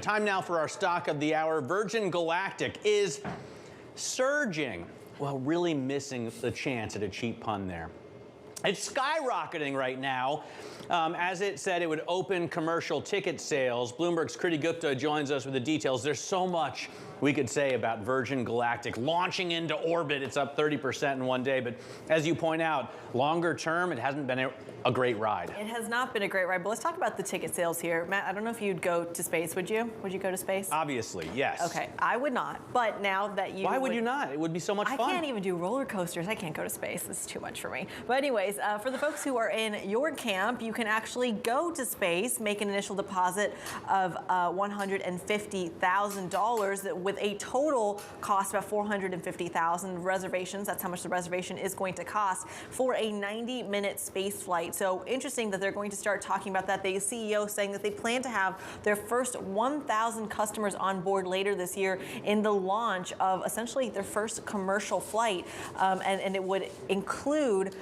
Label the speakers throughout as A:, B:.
A: Time now for our stock of the hour. Virgin Galactic is surging, well, really missing the chance at a cheap pun there. It's skyrocketing right now. As it said, it would open commercial ticket sales. Bloomberg's Kriti Gupta joins us with the details. There's so much we could say about Virgin Galactic launching into orbit. It's up 30% in one day. But as you point out, longer term, it hasn't been a great ride.
B: It has not been a great ride. But let's talk about the ticket sales here. Matt, I don't know if you'd go to space, would you? Would you go to space?
A: Obviously, yes.
B: Okay, I would not. But now that you
A: Why would you not? It would be so much fun.
B: I can't even do roller coasters. I can't go to space. This is too much for me. But anyways, for the folks who are in your camp, you can actually go to space, make an initial deposit of $150,000 with a total cost about $450,000 reservations. That's how much the reservation is going to cost for a 90-minute space flight. So interesting that they're going to start talking about that. The CEO saying that they plan to have their first 1,000 customers on board later this year in the launch of essentially their first commercial flight, and it would include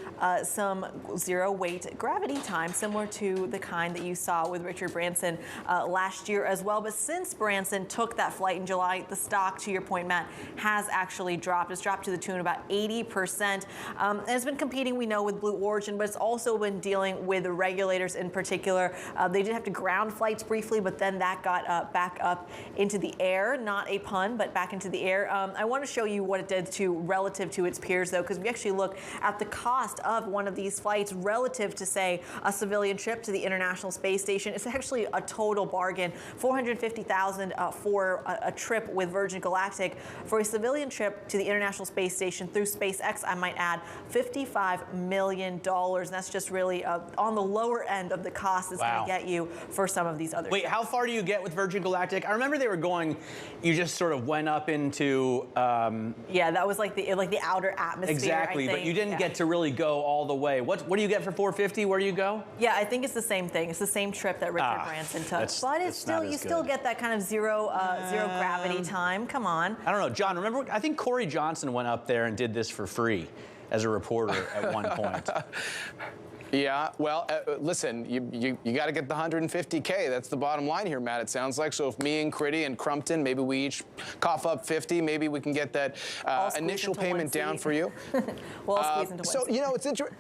B: some zero-weight gravity time, similar to the kind that you saw with Richard Branson last year as well. But since Branson took that flight in July, the stock, to your point, Matt, has actually dropped. It's dropped to the tune of about 80%. And it's been competing, we know, with Blue Origin, but it's also been dealing with the regulators in particular. They did have to ground flights briefly, but then that got back up into the air. Not a pun, but back into the air. I want to show you what it did relative to its peers, though, because we actually look at the cost of one of these flights relative to, say, a civilian trip to the International Space Station. It's actually a total bargain. $450,000 for a trip with Virgin Galactic. For a civilian trip to the International Space Station through SpaceX, I might add, $55 million. And that's just really on the lower end of the cost it's going to get you for some of these other
A: Wait,
B: ships.
A: How far do you get with Virgin Galactic? I remember they were going, you just sort of went up into...
B: yeah, that was like the outer atmosphere.
A: Exactly, but you didn't get to really go all the way. What do you get for $450? Where do you go?
B: Yeah, I think it's the same thing. It's the same trip that Richard Branson took. But it's still, you still get that kind of zero gravity time. Come on.
A: I don't know, John, remember, I think Corey Johnson went up there and did this for free as a reporter at one point.
C: Yeah, well, listen, you got to get the 150K. That's the bottom line here, Matt, it sounds like. So if me and Kriti and Crumpton, maybe we each cough up 50, maybe we can get that initial payment down for you.
B: We'll squeeze into one
C: So, you know, it's interesting.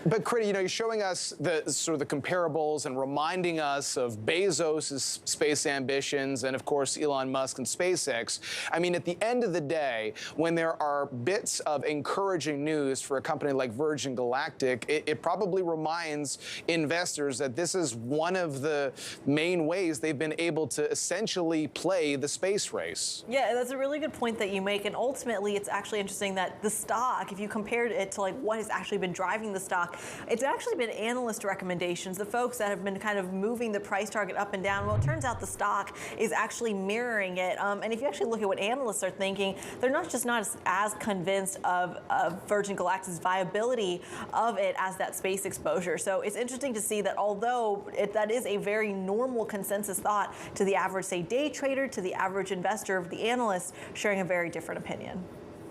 C: But Kriti, you know, you're showing us the sort of the comparables and reminding us of Bezos' space ambitions and, of course, Elon Musk and SpaceX. I mean, at the end of the day, when there are bits of encouraging news for a company like Virgin Galactic, it probably reminds investors that this is one of the main ways they've been able to essentially play the space race.
B: Yeah, that's a really good point that you make. And ultimately, it's actually interesting that the stock, if you compared it to like what has actually been driving the stock, it's actually been analyst recommendations, the folks that have been kind of moving the price target up and down. Well, it turns out the stock is actually mirroring it. And if you actually look at what analysts are thinking, they're not as convinced of Virgin Galactic's viability of it as that space exposure. So it's interesting to see that although that is a very normal consensus thought to the average, say, day trader, to the average investor, the analysts sharing a very different opinion.